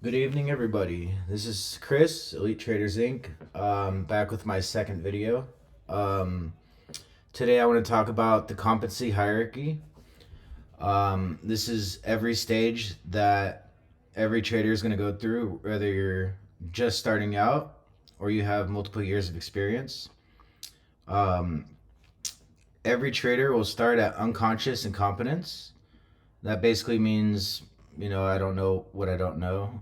Good evening, everybody. This is Chris, Elite Traders Inc. Back with my second video. Um, Today, I want to talk about the competency hierarchy. This is every stage that every trader is going to go through, whether you're just starting out or you have multiple years of experience. Um, every trader will start at unconscious incompetence. That basically means, I don't know what I don't know.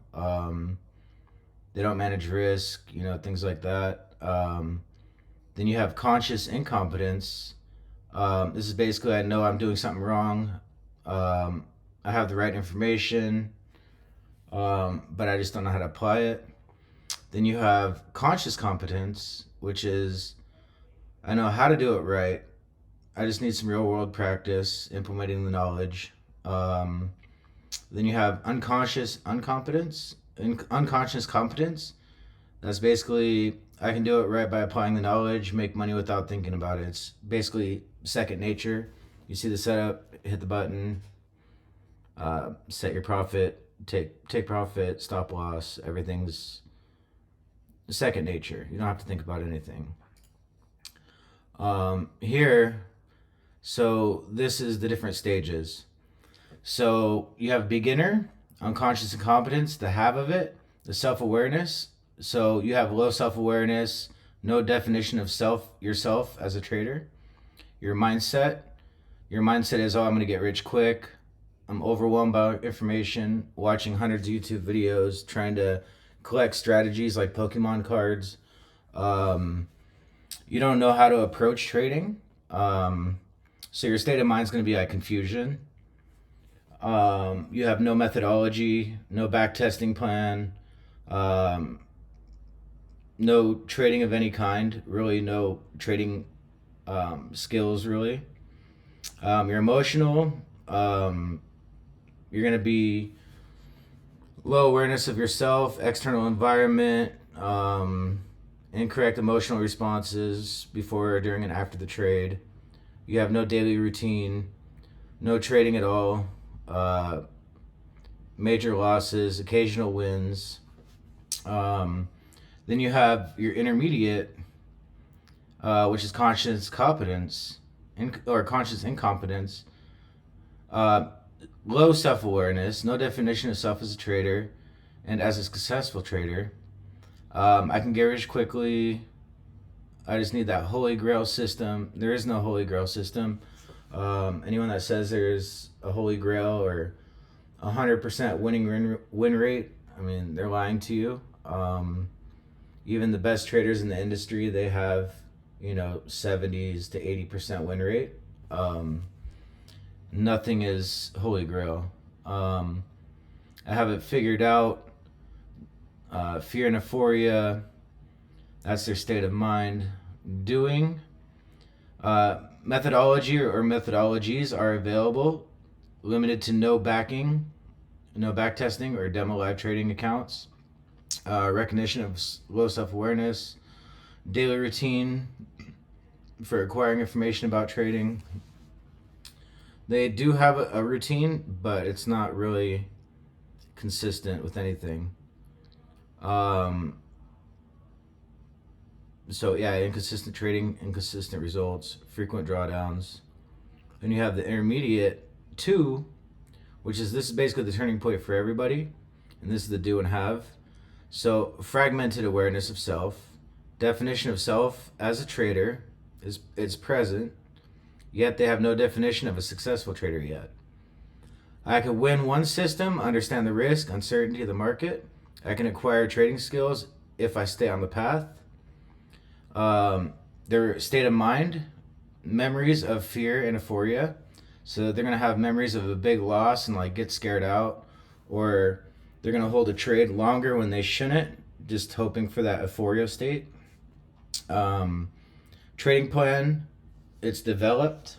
They don't manage risk, things like that. Then you have conscious incompetence. This is basically, I know I'm doing something wrong. I have the right information, but I just don't know how to apply it. Then you have conscious competence, which is I know how to do it right. I just need some real world practice implementing the knowledge. Um, then you have unconscious competence. That's basically I can do it right by applying the knowledge, make money without thinking about it. It's basically second nature. You see the setup, hit the button, set your profit, take profit, stop loss. Everything's second nature. You don't have to think about anything. Here, so this is the different stages. So you have beginner, unconscious incompetence, the have of it, the self awareness. So you have low self awareness, no definition of yourself as a trader. Your mindset. Your mindset is, oh, I'm gonna get rich quick. I'm overwhelmed by information, watching hundreds of YouTube videos, trying to collect strategies like Pokemon cards. Um, you don't know how to approach trading. So your state of mind is going to be like confusion. You have no methodology, no back testing plan, um, no trading of any kind, really no trading skills, really. You're emotional. You're going to be low awareness of yourself, external environment, incorrect emotional responses before, during, and after the trade. You have no daily routine, no trading at all, uh, major losses, occasional wins. Then you have your intermediate, which is conscious competence or conscious incompetence. Uh, Low self awareness, no definition of self as a trader and as a successful trader. I can get rich quickly. I just need that holy grail system. There is no holy grail system. Anyone that says there's a holy grail or 100% win rate, I mean, they're lying to you. Even the best traders in the industry, they have, 70s to 80% win rate. Nothing is holy grail. I have it figured out. Fear and euphoria, that's their state of mind. Doing, methodology or methodologies are available, limited to no backing, no back testing or demo live trading accounts. Recognition of low self awareness, daily routine for acquiring information about trading. They do have a routine, but it's not really consistent with anything. Um, so yeah, inconsistent trading, inconsistent results, frequent drawdowns. Then you have the intermediate two, which is this is basically the turning point for everybody, and this is the do and have. So fragmented awareness of self, definition of self as a trader is present, yet they have no definition of a successful trader yet. I can win one system, understand the risk, uncertainty of the market. I can acquire trading skills if I stay on the path. Their state of mind, memories of fear and euphoria. So they're gonna have memories of a big loss and like get scared out, or they're gonna hold a trade longer when they shouldn't, just hoping for that euphoria state. Um, Trading plan, it's developed.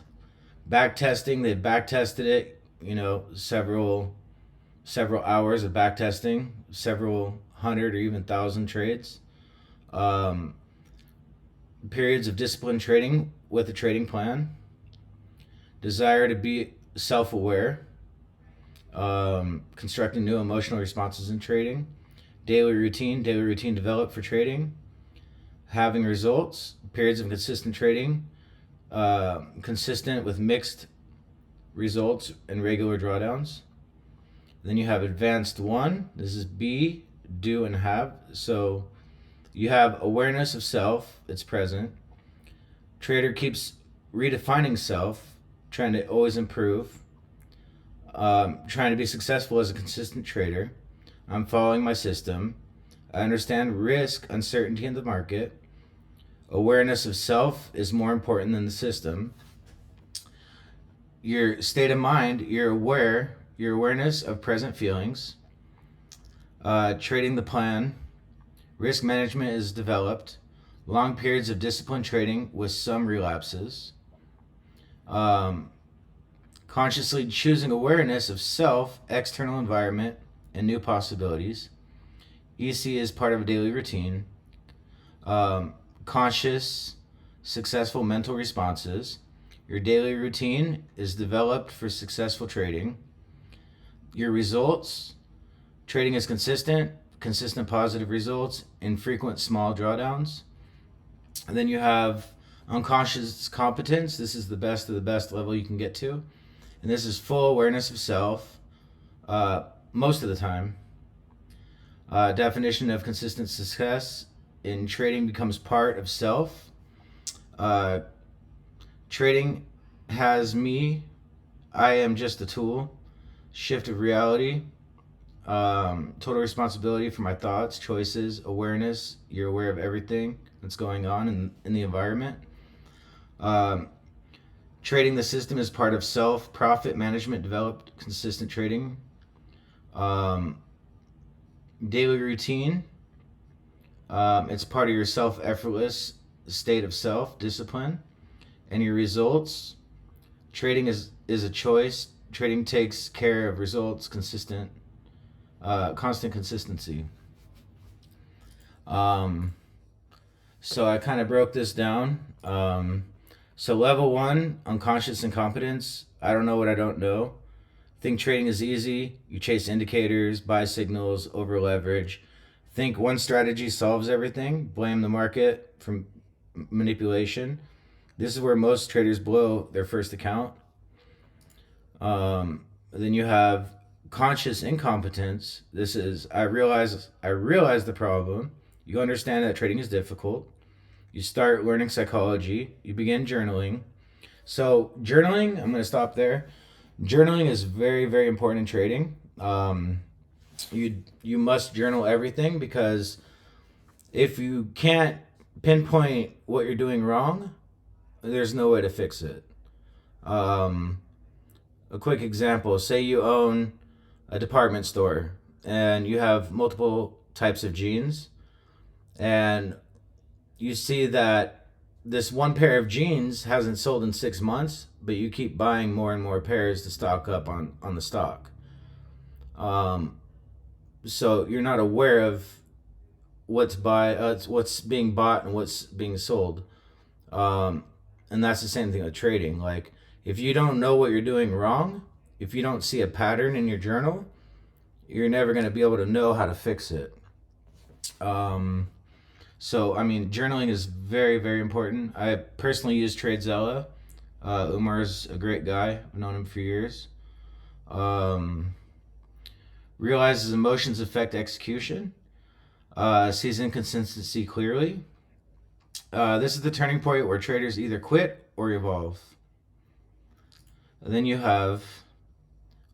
Back testing, they've back tested it. Several hours of back testing, several hundred or even thousand trades. Um, Periods of disciplined trading with a trading plan. Desire to be self aware. constructing new emotional responses in trading, daily routine developed for trading, having results, periods of consistent trading, consistent with mixed results and regular drawdowns. Then you have advanced one. This is be, do, and have. So you have awareness of self, it's present. Trader keeps redefining self, trying to always improve, trying to be successful as a consistent trader. I'm following my system. I understand risk, uncertainty in the market. Awareness of self is more important than the system. Your state of mind, you're aware, your awareness of present feelings. Trading the plan. Risk management is developed. Long periods of disciplined trading with some relapses. Consciously choosing awareness of self, external environment, and new possibilities. EC is part of a daily routine. Conscious, successful mental responses. Your daily routine is developed for successful trading. Your results, trading is consistent positive results, infrequent small drawdowns. And then you have unconscious competence. This is the best of the best level you can get to. And this is full awareness of self most of the time. Definition of consistent success in trading becomes part of self. Trading has me. I am just a tool. Shift of reality. Total responsibility for my thoughts, choices, awareness. You're aware of everything that's going on in the environment. Trading the system is part of self. Profit management developed consistent trading. Daily routine. It's part of your self effortless state of self discipline. And your results. Trading is a choice. Trading takes care of results, constant consistency. So I kind of broke this down. So level one, unconscious incompetence. I don't know what I don't know. Think trading is easy. You chase indicators, buy signals, over leverage. Think one strategy solves everything. Blame the market for manipulation. This is where most traders blow their first account. Then you have conscious incompetence. This is I realize the problem. You understand that trading is difficult. You start learning psychology. You begin journaling. So journaling, I'm going to stop there. Journaling is very, very important in trading. You must journal everything, because if you can't pinpoint what you're doing wrong, there's no way to fix it. A quick example, say you own a department store and you have multiple types of jeans, and you see that this one pair of jeans hasn't sold in 6 months, but you keep buying more and more pairs to stock up on the stock. So you're not aware of what's being bought and what's being sold. And that's the same thing with trading. Like, if you don't know what you're doing wrong, if you don't see a pattern in your journal, you're never going to be able to know how to fix it. So, I mean, journaling is very, very important. I personally use TradeZella. Umar's a great guy. I've known him for years. Realizes emotions affect execution. Sees inconsistency clearly. This is the turning point where traders either quit or evolve. And then you have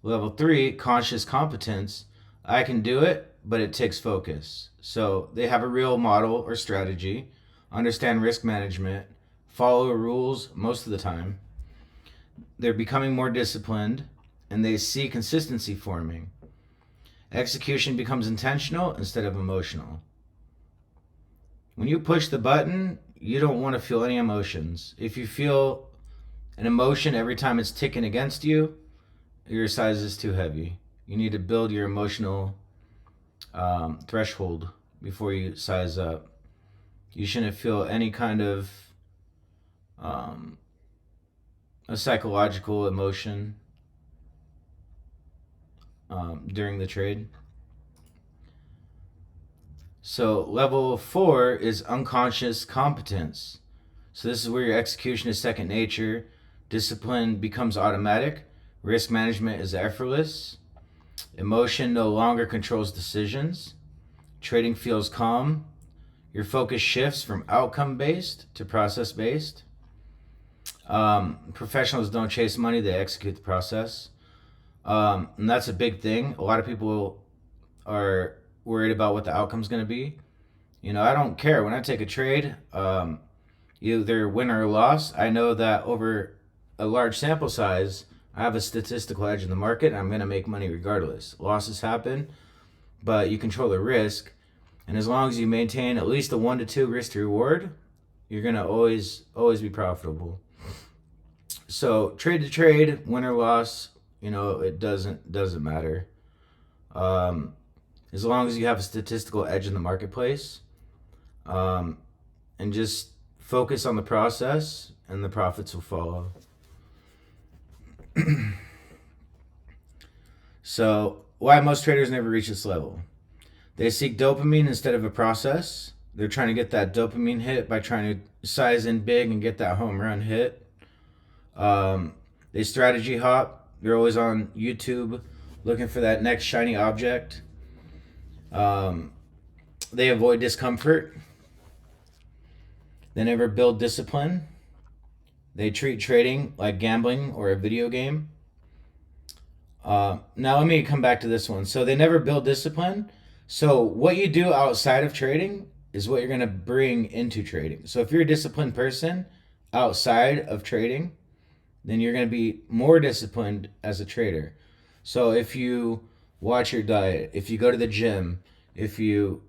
level 3, conscious competence. I can do it, but it takes focus. So they have a real model or strategy, understand risk management, follow rules most of the time. They're becoming more disciplined, and they see consistency forming. Execution becomes intentional instead of emotional. When you push the button, you don't want to feel any emotions. If you feel an emotion every time it's ticking against you, your size is too heavy. You need to build your emotional threshold before you size up. You shouldn't feel any kind of a psychological emotion during the trade. So level 4 is unconscious competence. So this is where your execution is second nature, discipline becomes automatic, risk management is effortless, emotion no longer controls decisions, trading feels calm, your focus shifts from outcome based to process based. Professionals don't chase money, they execute the process. And that's a big thing. A lot of people are worried about what the outcome's going to be. I don't care. When I take a trade, either win or loss, I know that over a large sample size, I have a statistical edge in the market and I'm going to make money regardless. Losses happen, but you control the risk. And as long as you maintain at least a 1 to 2 risk to reward, you're going to always be profitable. So trade to trade, win or loss, it doesn't matter. As long as you have a statistical edge in the marketplace, and just focus on the process, and the profits will follow. So, why most traders never reach this level? They seek dopamine instead of a process. They're trying to get that dopamine hit by trying to size in big and get that home run hit. They strategy hop. They're always on YouTube looking for that next shiny object. They avoid discomfort. They never build discipline. They treat trading like gambling or a video game. Now let me come back to this one. So they never build discipline. So what you do outside of trading is what you're going to bring into trading. So if you're a disciplined person outside of trading, then you're going to be more disciplined as a trader. So if you watch your diet, if you go to the gym, if you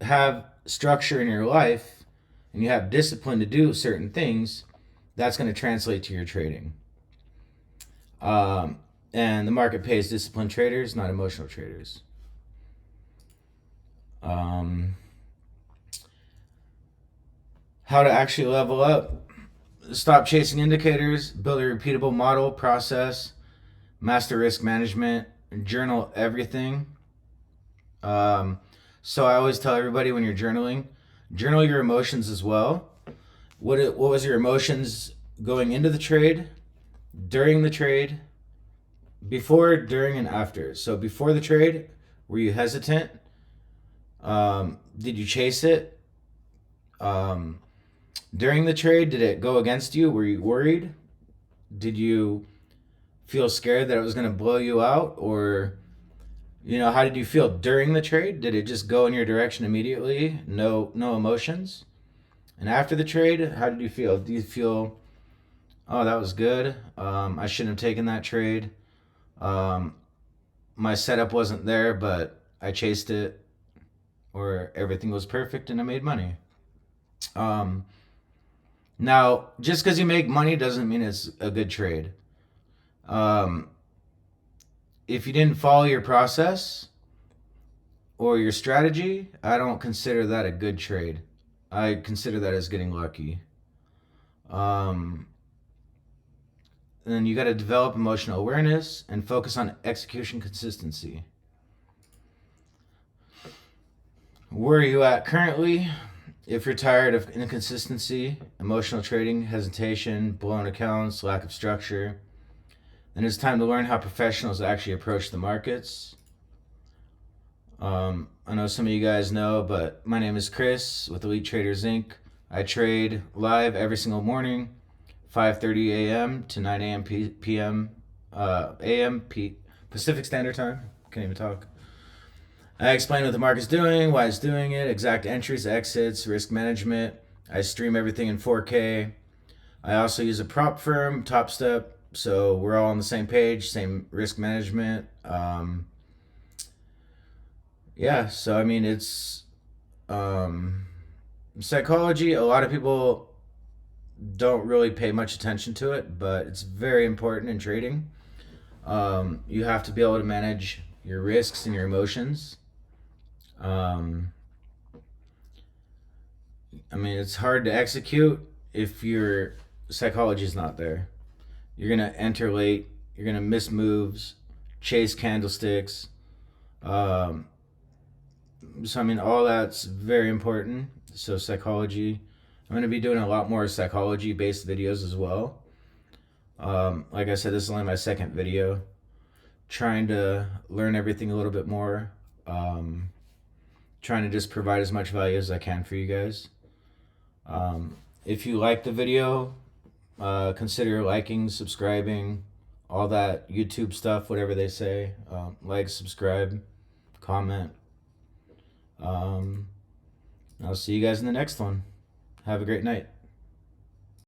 have structure in your life and you have discipline to do certain things, that's going to translate to your trading. And the market pays disciplined traders, not emotional traders. How to actually level up. Stop chasing indicators, build a repeatable model process, master risk management, journal everything. So I always tell everybody when you're journaling, journal your emotions as well. What was your emotions going into the trade, during the trade, before, during, and after? So before the trade, were you hesitant? Did you chase it? During the trade, did it go against you? Were you worried? Did you feel scared that it was going to blow you out? Or, how did you feel during the trade? Did it just go in your direction immediately? No emotions? And after the trade, how did you feel? Do you feel, oh, that was good. I shouldn't have taken that trade. My setup wasn't there, but I chased it. Or everything was perfect and I made money. Now, just because you make money doesn't mean it's a good trade. If you didn't follow your process or your strategy, I don't consider that a good trade. I consider that as getting lucky. And you got to develop emotional awareness and focus on execution consistency. Where are you at currently? If you're tired of inconsistency, emotional trading, hesitation, blown accounts, lack of structure, then it's time to learn how professionals actually approach the markets. I know some of you guys know, but my name is Chris with Elite Traders Inc. I trade live every single morning, 5:30 a.m. to 9 a.m. p.m. Pacific Standard Time. Can't even talk. I explain what the market's doing, why it's doing it, exact entries, exits, risk management. I stream everything in 4K. I also use a prop firm, Top Step, so we're all on the same page, same risk management. So I mean, it's psychology. A lot of people don't really pay much attention to it, but it's very important in trading. You have to be able to manage your risks and your emotions. It's hard to execute if your psychology is not there. You're gonna enter late. You're gonna miss moves. chase candlesticks. Um, so I mean, all that's very important. So psychology. I'm going to be doing a lot more psychology-based videos as well. Like I said, this is only my second video. Trying to learn everything a little bit more. Trying to just provide as much value as I can for you guys. If you like the video, consider liking, subscribing, all that YouTube stuff, whatever they say. Like, subscribe, comment. I'll see you guys in the next one. Have a great night.